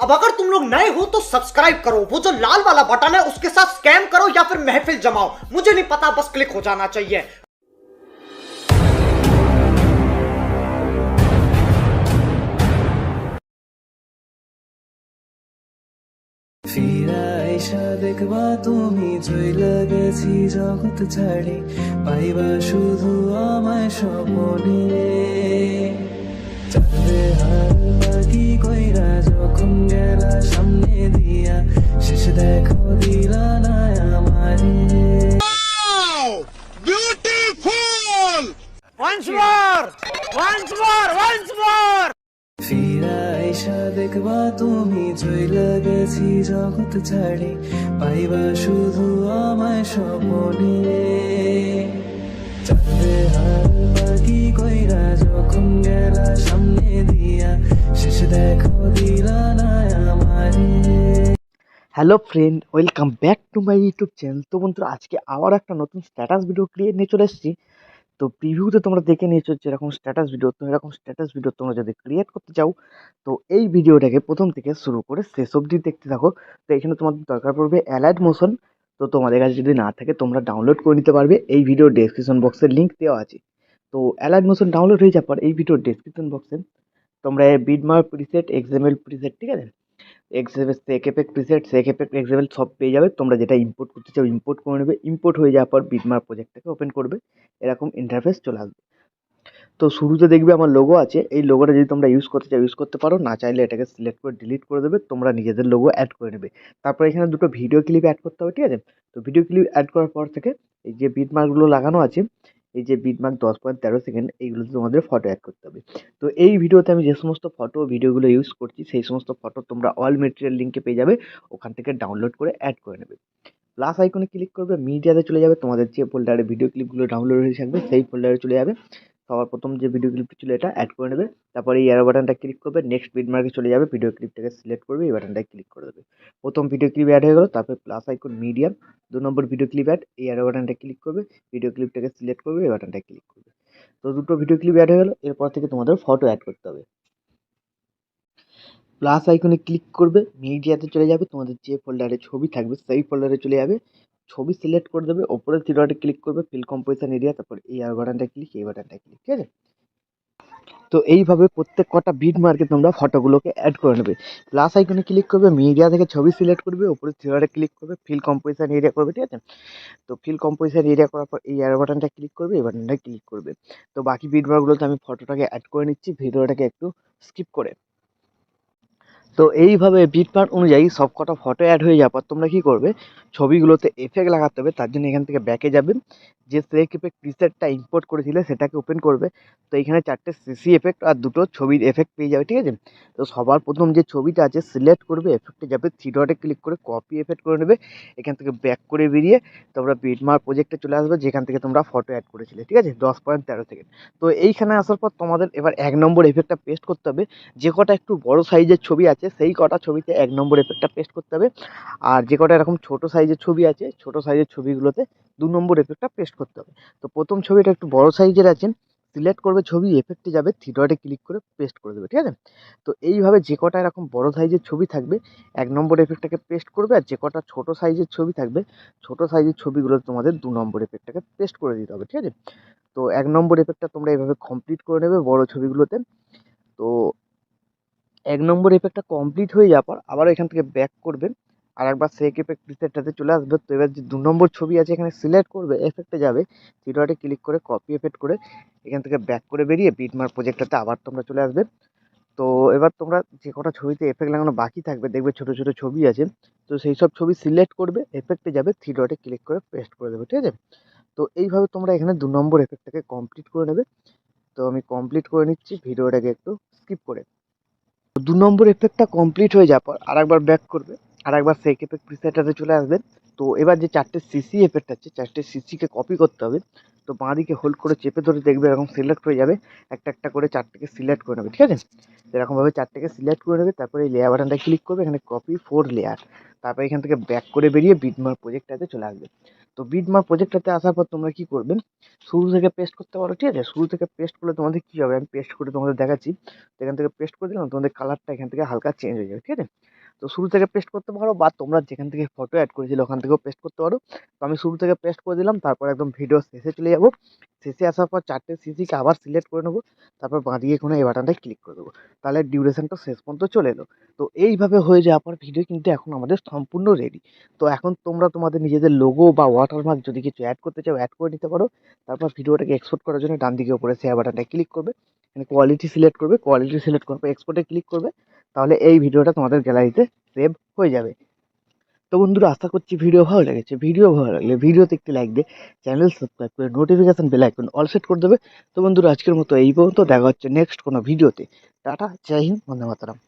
अब अगर तुम लोग नए हो तो सब्सक्राइब करो, वो जो लाल वाला बटन है उसके साथ स्कैम करो या फिर महफिल जमाओ, मुझे नहीं पता, बस क्लिक हो जाना चाहिए। ফিরা আইসা দেখবা তুমি চইলা গেছি জগৎ ছাড়ি, পাইবা শুধু আমায় স্বপনে। চাঁদে হার বাকি কইরা যখন গেলা সামনে দিয়া, শেষ দেখো দিলা না আমারে। ফিরা আইসা দেখবা তুমি চইলা গেছি জগৎ ছাড়ি, পাইবা শুধু আমায় স্বপনে। চাঁদে হার বাকি কইরা যখন গেলা সামনে দিয়া, শেষ দেখো দিলা না আমারে। Hello friend, welcome back to my YouTube channel. তো বন্ধুরা, আজকে আবার একটা নতুন স্ট্যাটাস ভিডিও ক্রিয়েট নিয়ে চলে এসেছি। তো প্রিভিউতে তোমরা দেখে নিয়েছো যেরকম স্ট্যাটাস ভিডিও, তো এরকম স্ট্যাটাস ভিডিও তোমরা যদি ক্রিয়েট করতে চাও তো এই ভিডিওটাকে প্রথম থেকে শুরু করে শেষ অবধি দেখতে থাকো। তো এখানে তোমাদের দরকার পড়বে অ্যালাইড মোশন। তো তোমাদের কাছে যদি না থাকে তোমরা ডাউনলোড করে নিতে পারবে, এই ভিডিও ডেসক্রিপশন বক্সের লিঙ্ক দেওয়া আছে। তো অ্যালাইড মোশন ডাউনলোড হয়ে যাওয়ার পর এই ভিডিও ডেসক্রিপশন বক্সে তোমরা বিটমার্ক প্রিসেট, এক্সএমএল প্রিসেট, ঠিক আছে, এক্সএমএল সেকেপেক প্রিসেট, সেকেপেক এক্সএমএল সব পেয়ে যাবে। তোমরা যেটা ইম্পোর্ট করতে চাও ইম্পোর্ট করে নেবে। ইম্পোর্ট হয়ে যাওয়ার পর বিটমার্ক প্রজেক্টটাকে ওপেন করবে, এরকম ইন্টারফেস চলে আসবে। তো শুরুতে দেখবে আমার লোগো আছে, এই লোগোটা যদি তোমরা ইউজ করতে চাও ইউজ করতে পারো, না চাইলে এটাকে সিলেক্ট করে ডিলিট করে দেবে, তোমরা নিজেদের লোগো অ্যাড করে নেবে। তারপর এখানে দুটো ভিডিও ক্লিপ অ্যাড করতে হবে, ঠিক আছে। তো ভিডিও ক্লিপ অ্যাড করার পর থেকে এই যে বিটমার্কগুলো লাগানো আছে, এই যে বিটমার্ক 10.13 সেকেন্ড, এইগুলোতে তোমাদের ফটো অ্যাড করতে হবে। তো এই ভিডিওতে আমি যে সমস্ত ফটো ভিডিওগুলো ইউজ করছি সেই সমস্ত ফটো তোমরা অল মেটেরিয়াল লিঙ্কে পেয়ে যাবে, ওখান থেকে ডাউনলোড করে অ্যাড করে নেবে। প্লাস আইকনে ক্লিক করবে, মিডিয়াতে চলে যাবে, তোমাদের যে ফোল্ডারে ভিডিও ক্লিপগুলো ডাউনলোড হয়ে থাকবে সেই ফোল্ডারে চলে যাবে। সবার প্রথম যে ভিডিও ক্লিপটি ছিল এটা অ্যাড করে নেবে। তারপরে এই অ্যারো বাটনটা ক্লিক করবে, নেক্সট বিটমার্কে চলে যাবে, ভিডিও ক্লিপটাকে সিলেক্ট করবে, এই বাটনটায় ক্লিক করে দেবে। প্রথম ভিডিও ক্লিপ অ্যাড হয়ে গেল, তারপর প্লাস আইকন মিডিয়াম, 2 নম্বর ভিডিও ক্লিপ অ্যাড, এই অ্যারো বাটনটা ক্লিক করবে, ভিডিও ক্লিপটাকে সিলেক্ট করবে, এই বাটনটায় ক্লিক করবে। তো দুটো ভিডিও ক্লিপ অ্যাড হয়ে গেল, এরপর থেকে তোমাদের ফটো অ্যাড করতে হবে। প্লাস আইকনে ক্লিক করবে, মিডিয়াতে চলে যাবে, তোমাদের যে ফোল্ডারে ছবি থাকবে সেই ফোল্ডারে চলে যাবে, ছবি সিলেক্ট করে দেবে, ওপরে থ্রি ডটে ক্লিক করবে, ফিল কম্পোজিশন এরিয়া, তারপর এই আর বাটনটা ক্লিক, এই বাটনটা ক্লিক, ঠিক আছে। তো এইভাবে প্রত্যেক কটা বিট মার্কে তোমরা ফটোগুলোকে অ্যাড করে নেবে। প্লাস আইকনে ক্লিক করবে, মিডিয়া থেকে ছবি সিলেক্ট করবে, ওপরে থ্রি ডটে ক্লিক করবে, ফিল কম্পোজিশন এরিয়া করবে, ঠিক আছে। তো ফিল কম্পোজিশন এরিয়া করার পর এই অ্যারো বাটনটা ক্লিক করবে, এই বাটনটা ক্লিক করবে। তো বাকি বিট মার্কগুলোতে আমি ফটোটাকে অ্যাড করে নিচ্ছি ভিডিওটাকে একটু স্কিপ করে। তো এইভাবে বিটমার্ক অনুযায়ী সবকটা ফটো অ্যাড হয়ে যাওয়ার পর তোমরা কি করবে, ছবিগুলোতে এফেক্ট লাগাতে হবে। তার জন্য এখান থেকে ব্যাকে যাবে, যে স্নেক এফেক্ট প্রিসেটটা ইম্পোর্ট করেছিলে সেটাকে ওপেন করবে। তো এখানে 4টে সিসি এফেক্ট আর 2টো ছবির এফেক্ট পেয়ে যাবে, ঠিক আছে। তো সবার প্রথম যে ছবিটা আছে সিলেক্ট করবে, এফেক্টে যাবে, থ্রি ডটে ক্লিক করে কপি এফেক্ট করে নেবে। এখান থেকে ব্যাক করে বেরিয়ে তোমরা বিটমার্ক প্রজেক্টে চলে আসবে, যেখান থেকে তোমরা ফটো অ্যাড করেছিলে, ঠিক আছে, 10.13 সেকেন্ড। তো এইখানে আসার পর তোমাদের এবার 1 নম্বর এফেক্টটা পেস্ট করতে হবে। যে কটা একটু বড় সাইজের ছবি আছে সেই কটা ছবিতে 1 নম্বর এফেক্টটা পেস্ট করতে হবে, আর যে কটা এরকম ছোট সাইজের ছবি আছে ছোট সাইজের ছবিগুলোতে 2 নম্বর এফেক্টটা পেস্ট করতে হবে। তো প্রথম ছবিটা একটু বড় সাইজের আছে, সিলেক্ট করবে, ছবি এফেক্টে যাবে, থ্রি ডটে ক্লিক করে পেস্ট করে দেবে, ঠিক আছে। তো এইভাবে যে কটা এরকম বড় সাইজের ছবি থাকবে 1 নম্বর এফেক্টটাকে পেস্ট করবে, আর যে কটা ছোট সাইজের ছবি থাকবে ছোট সাইজের ছবিগুলো তোমাদের 2 নম্বর এফেক্টটাকে পেস্ট করে দিতে হবে, ঠিক আছে। তো 1 নম্বর এফেক্টটা তোমরা এইভাবে কমপ্লিট করে নেবে বড় ছবিগুলোতে। তো 1 নম্বর এফেক্টটা কমপ্লিট হয়ে যাওয়ার পর আবার এখান থেকে ব্যাক করবেন, আর একবার সেক এফেক্ট প্রিসেটটাতে চলে আসবে। তো এবার যে 2 নম্বর ছবি আছে এখানে সিলেক্ট করবে, এফেক্টে যাবে, থ্রি ডটে ক্লিক করে কপি এফেক্ট করে এখান থেকে ব্যাক করে বেরিয়ে বিটমার্ক প্রজেক্টটাতে আবার তোমরা চলে আসবে। তো এবার তোমরা যে কটা ছবিতে এফেক্ট লাগানো বাকি থাকবে দেখবে ছোট ছোট ছবি আছে, তো সেই সব ছবি সিলেক্ট করবে, এফেক্টে যাবে, থ্রি ডটে ক্লিক করে পেস্ট করে দেবে, ঠিক আছে। তো এইভাবে তোমরা এখানে 2 নম্বর এফেক্টটাকে কমপ্লিট করে নেবে। তো আমি কমপ্লিট করে নিচ্ছি ভিডিওটাকে একটু স্কিপ করে। 2 নম্বর এফেক্টটা কমপ্লিট হয়ে যাওয়ার পর আরেকবার ব্যাক করবে, আরেকবার সেক এফেক্ট প্রিসেটটাতে চলে আসবেন। তো এবার যে 4টে সিসি এফেক্ট আছে 4টে সিসিকে কপি করতে হবে। তো বাঁ দিকে হোল্ড করে চেপে ধরে দেখবে এরকম সিলেক্ট হয়ে যাবে, একটা একটা করে 4টেকে সিলেক্ট করে নেবে, ঠিক আছে। এরকমভাবে 4টেকে সিলেক্ট করে নেবে, তারপরে এই লেয়ার বাটনটা ক্লিক করবে, এখানে কপি 4 লেয়ার, তারপর এখান থেকে ব্যাক করে বেরিয়ে বিটমার্ক প্রজেক্টটাতে চলে আসবে। তো বিটমার্ক প্রজেক্টটাতে আসার পর তোমরা কি করবে, শুরু থেকে পেস্ট করতে পারো, ঠিক আছে। শুরু থেকে পেস্ট করলে তোমাদের কি হবে আমি পেস্ট করে তোমাদের দেখাচ্ছি। তো এখান থেকে পেস্ট করে দিলাম, তোমাদের কালারটা এখান থেকে হালকা চেঞ্জ হয়ে যাবে, ঠিক আছে। তো শুরু থেকে পেস্ট করতে পারো বা তোমরা যেখান থেকে ফটো অ্যাড করেছিলে ওখান থেকেও পেস্ট করতে পারো। তো আমি শুরু থেকে পেস্ট করে দিলাম, তারপর একদম ভিডিও শেষে চলে যাব। শেষে আসার পর 4টে সিসিকে আবার সিলেক্ট করে নেবো, তারপর বাঁদিকে কোনো এই বাটনটায় ক্লিক করে দেবো। তাহলে ডিউরেশনটা শেষ পর্যন্ত চলে এলো। তো এইভাবে হয়ে যাওয়ার পর ভিডিও কিন্তু এখন আমাদের সম্পূর্ণ রেডি। তো এখন তোমরা তোমাদের নিজেদের লোগো বা ওয়াটারমার্ক যদি কিছু অ্যাড করতে চাও অ্যাড করে নিতে পারো। তারপর ভিডিওটাকে এক্সপোর্ট করার জন্য ডান দিকে উপরে শেয়ার বাটনটায় ক্লিক করবে, কোয়ালিটি সিলেক্ট করবে, কোয়ালিটি সিলেক্ট করবে, এক্সপোর্টে ক্লিক করবে। তাহলে এই ভিডিওটা তোমাদের গ্যালারিতে সেভ হয়ে যাবে। তো বন্ধুরা, আশা করছি ভিডিও ভালো লেগেছে। ভিডিও ভালো লাগলে ভিডিওতে একটি লাইক দিয়ে চ্যানেল সাবস্ক্রাইব করে notification bell icon all set করে দেবে। তো বন্ধুরা, আজকের মতো এই পর্যন্ত। দেখা হচ্ছে নেক্সট কোনো ভিডিওতে। টাটা, জয় হিন্দ, বন্দে মাতরম।